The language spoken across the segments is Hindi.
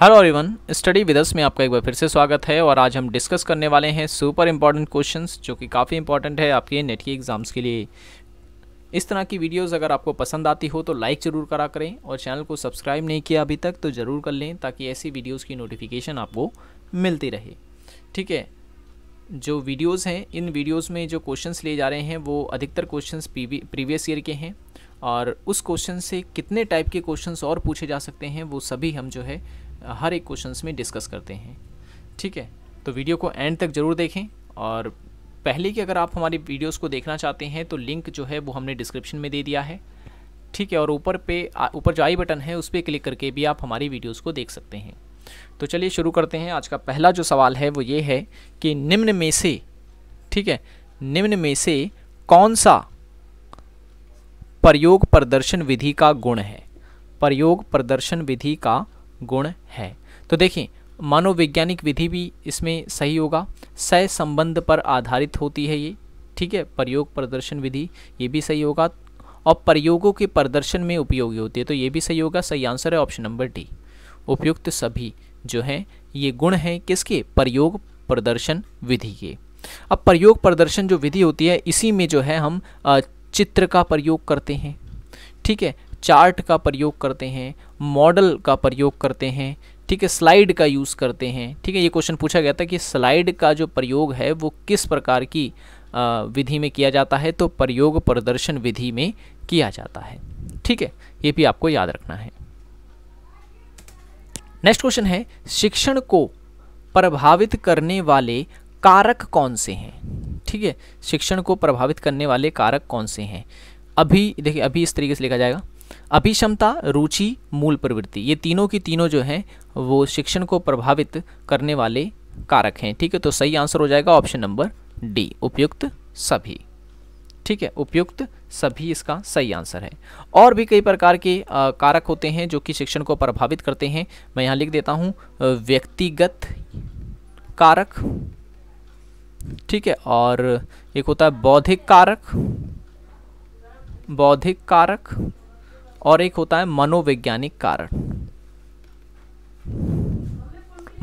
Hello everyone, study with us में आपका एक बार फिर से स्वागत है। और आज हम डिस्कस करने वाले हैं सुपर इम्पॉर्टेंट क्वेश्चंस जो कि काफ़ी इंपॉर्टेंट है आपके नेट के एग्जाम्स के लिए। इस तरह की वीडियोस अगर आपको पसंद आती हो तो लाइक ज़रूर करा करें और चैनल को सब्सक्राइब नहीं किया अभी तक तो ज़रूर कर लें ताकि ऐसी वीडियोज़ की नोटिफिकेशन आपको मिलती रहे। ठीक है, जो वीडियोज़ हैं इन वीडियोज़ में जो क्वेश्चंस लिए जा रहे हैं वो अधिकतर क्वेश्चंस प्रीवियस ईयर के हैं और उस क्वेश्चन से कितने टाइप के क्वेश्चंस और पूछे जा सकते हैं वो सभी हम जो है हर एक क्वेश्चंस में डिस्कस करते हैं। ठीक है, तो वीडियो को एंड तक ज़रूर देखें। और पहले कि अगर आप हमारी वीडियोस को देखना चाहते हैं तो लिंक जो है वो हमने डिस्क्रिप्शन में दे दिया है। ठीक है, और ऊपर जो आई बटन है उस पर क्लिक करके भी आप हमारी वीडियोस को देख सकते हैं। तो चलिए शुरू करते हैं। आज का पहला जो सवाल है वो ये है कि निम्न में से, ठीक है, निम्न में से कौन सा प्रयोग प्रदर्शन विधि का गुण है? प्रयोग प्रदर्शन विधि का गुण है। तो देखिए, मनोवैज्ञानिक विधि भी इसमें सही होगा। सह संबंध पर आधारित होती है ये। ठीक है, प्रयोग प्रदर्शन विधि ये भी सही होगा। और प्रयोगों के प्रदर्शन में उपयोगी होती है तो ये भी सही होगा। सही आंसर है ऑप्शन नंबर डी। उपयुक्त सभी जो है ये गुण हैं किसके? प्रयोग प्रदर्शन विधि के। अब प्रयोग प्रदर्शन जो विधि होती है इसी में जो है हम चित्र का प्रयोग करते हैं। ठीक है, चार्ट का प्रयोग करते हैं, मॉडल का प्रयोग करते हैं। ठीक है, स्लाइड का यूज़ करते हैं। ठीक है, ये क्वेश्चन पूछा गया था कि स्लाइड का जो प्रयोग है वो किस प्रकार की विधि में किया जाता है? तो प्रयोग प्रदर्शन विधि में किया जाता है। ठीक है, ये भी आपको याद रखना है। नेक्स्ट क्वेश्चन है, शिक्षण को प्रभावित करने वाले कारक कौन से हैं? ठीक है, शिक्षण को प्रभावित करने वाले कारक कौन से हैं? अभी देखिए, अभी इस तरीके से लिखा जाएगा, अभिक्षमता, रुचि, मूल प्रवृत्ति, ये तीनों की तीनों जो हैं वो शिक्षण को प्रभावित करने वाले कारक हैं। ठीक है, तो सही आंसर हो जाएगा ऑप्शन नंबर डी, उपयुक्त सभी। ठीक है, उपयुक्त सभी इसका सही आंसर है। और भी कई प्रकार के कारक होते हैं जो कि शिक्षण को प्रभावित करते हैं। मैं यहाँ लिख देता हूँ, व्यक्तिगत कारक, ठीक है, और एक होता है बौद्धिक कारक, बौद्धिक कारक, और एक होता है मनोवैज्ञानिक कारक,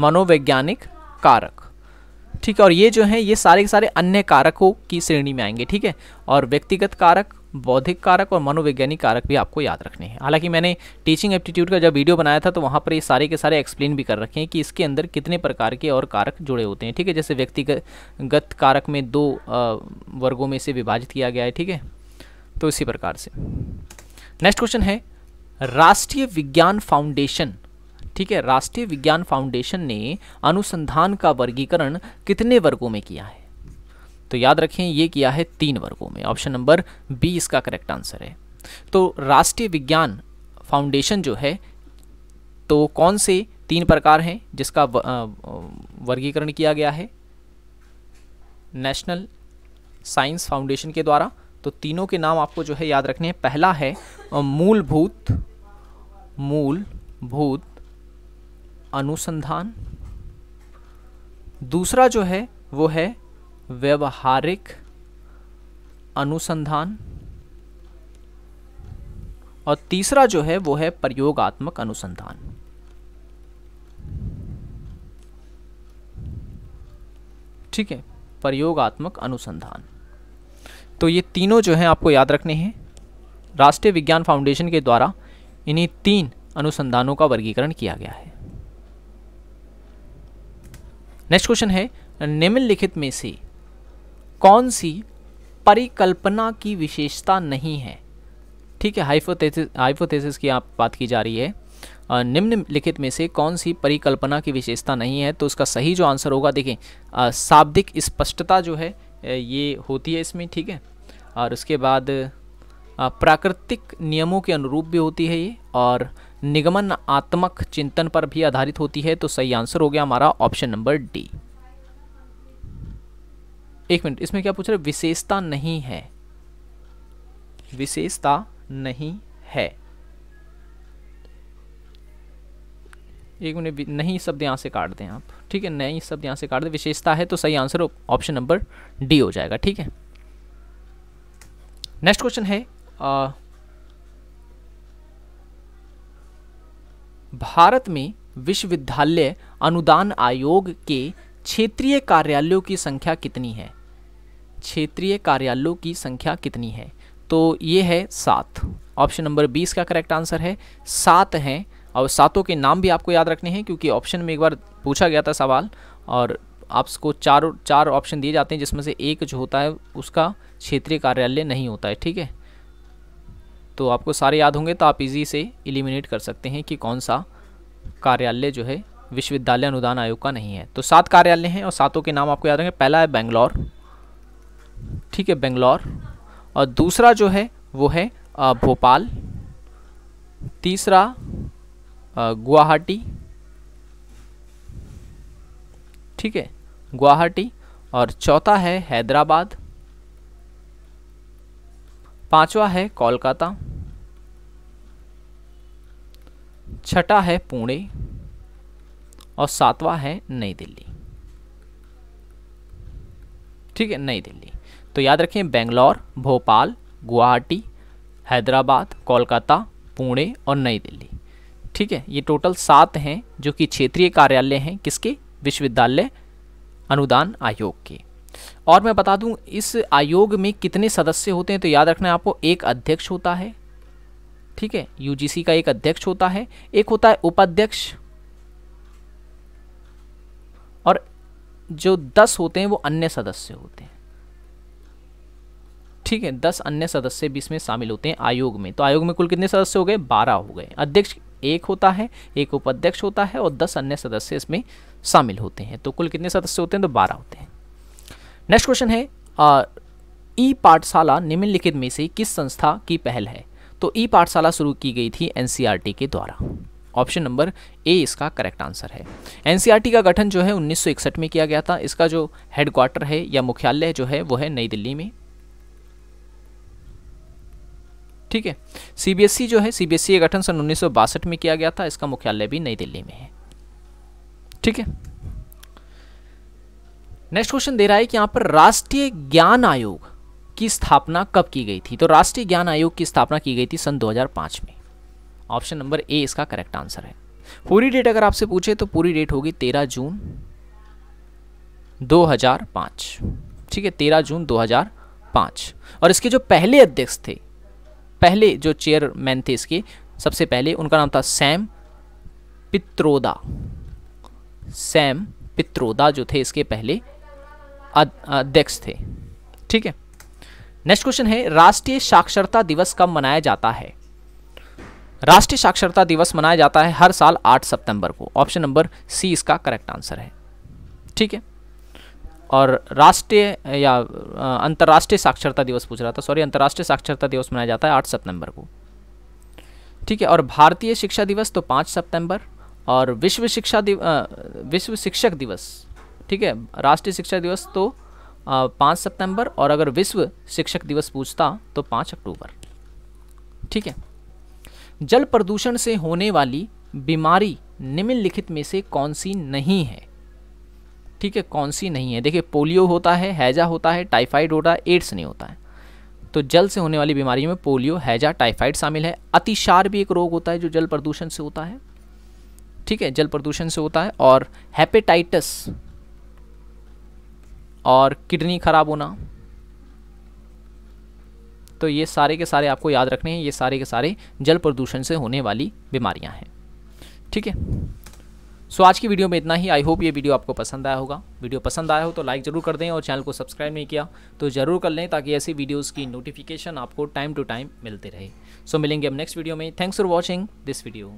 मनोवैज्ञानिक कारक। ठीक है, और ये जो है ये सारे के सारे अन्य कारकों की श्रेणी में आएंगे। ठीक है, और व्यक्तिगत कारक, बौद्धिक कारक और मनोवैज्ञानिक कारक भी आपको याद रखने हैं। हालांकि मैंने टीचिंग एप्टीट्यूड का जब वीडियो बनाया था तो वहाँ पर ये सारे के सारे एक्सप्लेन भी कर रखे हैं कि इसके अंदर कितने प्रकार के और कारक जुड़े होते हैं। ठीक है, जैसे व्यक्तिगत कारक में दो वर्गों में से विभाजित किया गया है। ठीक है, तो इसी प्रकार से। नेक्स्ट क्वेश्चन है, राष्ट्रीय विज्ञान फाउंडेशन, ठीक है, राष्ट्रीय विज्ञान फाउंडेशन ने अनुसंधान का वर्गीकरण कितने वर्गों में किया है? तो याद रखें ये किया है 3 वर्गों में। ऑप्शन नंबर बी इसका करेक्ट आंसर है। तो राष्ट्रीय विज्ञान फाउंडेशन जो है तो कौन से 3 प्रकार हैं जिसका वर्गीकरण किया गया है नेशनल साइंस फाउंडेशन के द्वारा? तो तीनों के नाम आपको जो है याद रखने हैं। पहला है मूलभूत अनुसंधान, दूसरा जो है वो है व्यवहारिक अनुसंधान, और तीसरा जो है वो है प्रयोगात्मक अनुसंधान। ठीक है, प्रयोगात्मक अनुसंधान। तो ये तीनों जो हैं आपको याद रखने हैं। राष्ट्रीय विज्ञान फाउंडेशन के द्वारा इन्हीं 3 अनुसंधानों का वर्गीकरण किया गया है। नेक्स्ट क्वेश्चन है, निम्नलिखित में से कौन सी परिकल्पना की विशेषता नहीं है? ठीक है, हाइपोथेसिस की आप बात की जा रही है। निम्नलिखित में से कौन सी परिकल्पना की विशेषता नहीं है? तो उसका सही जो आंसर होगा, देखें, शाब्दिक स्पष्टता जो है ये होती है इसमें। ठीक है, और उसके बाद प्राकृतिक नियमों के अनुरूप भी होती है ये, और निगमनात्मक चिंतन पर भी आधारित होती है। तो सही आंसर हो गया हमारा ऑप्शन नंबर डी। एक मिनट, इसमें क्या पूछ रहे? विशेषता नहीं है, विशेषता नहीं है। एक मिनट, नहीं शब्द यहाँ से काट दें आप। ठीक है, नहीं शब्द यहाँ से काट दें, विशेषता है। तो सही आंसर ऑप्शन नंबर डी हो जाएगा। ठीक है, नेक्स्ट क्वेश्चन है, भारत में विश्वविद्यालय अनुदान आयोग के क्षेत्रीय कार्यालयों की संख्या कितनी है? क्षेत्रीय कार्यालयों की संख्या कितनी है? तो ये है 7। ऑप्शन नंबर 20 का करेक्ट आंसर है 7 हैं। और सातों के नाम भी आपको याद रखने हैं, क्योंकि ऑप्शन में एक बार पूछा गया था सवाल और आपको चार ऑप्शन दिए जाते हैं, जिसमें से एक जो होता है उसका क्षेत्रीय कार्यालय नहीं होता है। ठीक है, तो आपको सारे याद होंगे तो आप इजी से एलिमिनेट कर सकते हैं कि कौन सा कार्यालय जो है विश्वविद्यालय अनुदान आयोग का नहीं है। तो 7 कार्यालय हैं और सातों के नाम आपको याद रहेंगे। पहला है बेंगलोर, ठीक है, बेंगलोर। और दूसरा जो है वो है भोपाल, तीसरा गुवाहाटी, ठीक है, गुवाहाटी। और चौथा है हैदराबाद, पांचवा है कोलकाता, छठा है पुणे और सातवां है नई दिल्ली। ठीक है, नई दिल्ली। तो याद रखें बेंगलोर, भोपाल, गुवाहाटी, हैदराबाद, कोलकाता, पुणे और नई दिल्ली। ठीक है, ये टोटल 7 हैं जो कि क्षेत्रीय कार्यालय हैं किसके? विश्वविद्यालय अनुदान आयोग के। और मैं बता दूं इस आयोग में कितने सदस्य होते हैं, तो याद रखना है आपको, एक अध्यक्ष होता है, ठीक है, यूजीसी का एक अध्यक्ष होता है, एक होता है उपाध्यक्ष, और जो 10 होते हैं वो अन्य सदस्य होते हैं। ठीक है, 10 अन्य सदस्य भी इसमें शामिल होते हैं आयोग में। तो आयोग में कुल कितने सदस्य हो गए? 12 हो गए। अध्यक्ष एक होता है, एक उपाध्यक्ष होता है और 10 अन्य सदस्य इसमें शामिल होते हैं। तो कुल कितने सदस्य होते हैं? तो 12 होते हैं। नेक्स्ट क्वेश्चन है ई पाठशाला निम्नलिखित में से किस संस्था की पहल है? तो ई पाठशाला शुरू की गई थी एनसीईआरटी के द्वारा। ऑप्शन नंबर ए इसका करेक्ट आंसर है। एनसीईआरटी का गठन जो है 1961 में किया गया था। इसका जो हेडक्वार्टर है या मुख्यालय जो है वो है नई दिल्ली में। ठीक है, सीबीएसई जो है, सीबीएसई का गठन सन 1962 में किया गया था। इसका मुख्यालय भी नई दिल्ली में है। ठीक है, नेक्स्ट क्वेश्चन दे रहा है कि यहाँ पर राष्ट्रीय ज्ञान आयोग की स्थापना कब की गई थी? तो राष्ट्रीय ज्ञान आयोग की स्थापना की गई थी सन 2005 में। ऑप्शन नंबर ए इसका करेक्ट आंसर है। पूरी डेट अगर आपसे पूछे तो पूरी डेट होगी 13 जून 2005। ठीक है, 13 जून 2005। और इसके जो पहले अध्यक्ष थे, पहले जो चेयरमैन थे इसके, सबसे पहले उनका नाम था सैम पित्रोदा। सैम पित्रोदा जो थे इसके पहले अध्यक्ष थे। ठीक है, नेक्स्ट क्वेश्चन है राष्ट्रीय साक्षरता दिवस कब मनाया जाता है? राष्ट्रीय साक्षरता दिवस मनाया जाता है हर साल 8 सितंबर को। ऑप्शन नंबर सी इसका करेक्ट आंसर है। ठीक है, और राष्ट्रीय या अंतर्राष्ट्रीय साक्षरता दिवस पूछ रहा था, सॉरी, अंतर्राष्ट्रीय साक्षरता दिवस मनाया जाता है 8 सितंबर को। ठीक है, और भारतीय शिक्षा दिवस तो 5 सितंबर, और विश्व शिक्षक दिवस, ठीक है, राष्ट्रीय शिक्षा दिवस तो 5 सितंबर, और अगर विश्व शिक्षक दिवस पूछता तो 5 अक्टूबर। ठीक है, जल प्रदूषण से होने वाली बीमारी निम्नलिखित में से कौन सी नहीं है? ठीक है, कौन सी नहीं है? देखिए, पोलियो होता है, हैजा होता है, टाइफाइड होता है, एड्स नहीं होता है। तो जल से होने वाली बीमारियों में पोलियो, हैजा, टाइफाइड शामिल है। अतिसार भी एक रोग होता है जो जल प्रदूषण से होता है। ठीक है, जल प्रदूषण से होता है। और हेपेटाइटिस और किडनी खराब होना, तो ये सारे के सारे आपको याद रखने हैं। ये सारे के सारे जल प्रदूषण से होने वाली बीमारियां हैं। ठीक है, सो आज की वीडियो में इतना ही। आई होप ये वीडियो आपको पसंद आया होगा। वीडियो पसंद आया हो तो लाइक ज़रूर कर दें, और चैनल को सब्सक्राइब नहीं किया तो ज़रूर कर लें, ताकि ऐसी वीडियोस की नोटिफिकेशन आपको टाइम टू टाइम मिलते रहे। सो मिलेंगे हम नेक्स्ट वीडियो में। Thanks for watching this video.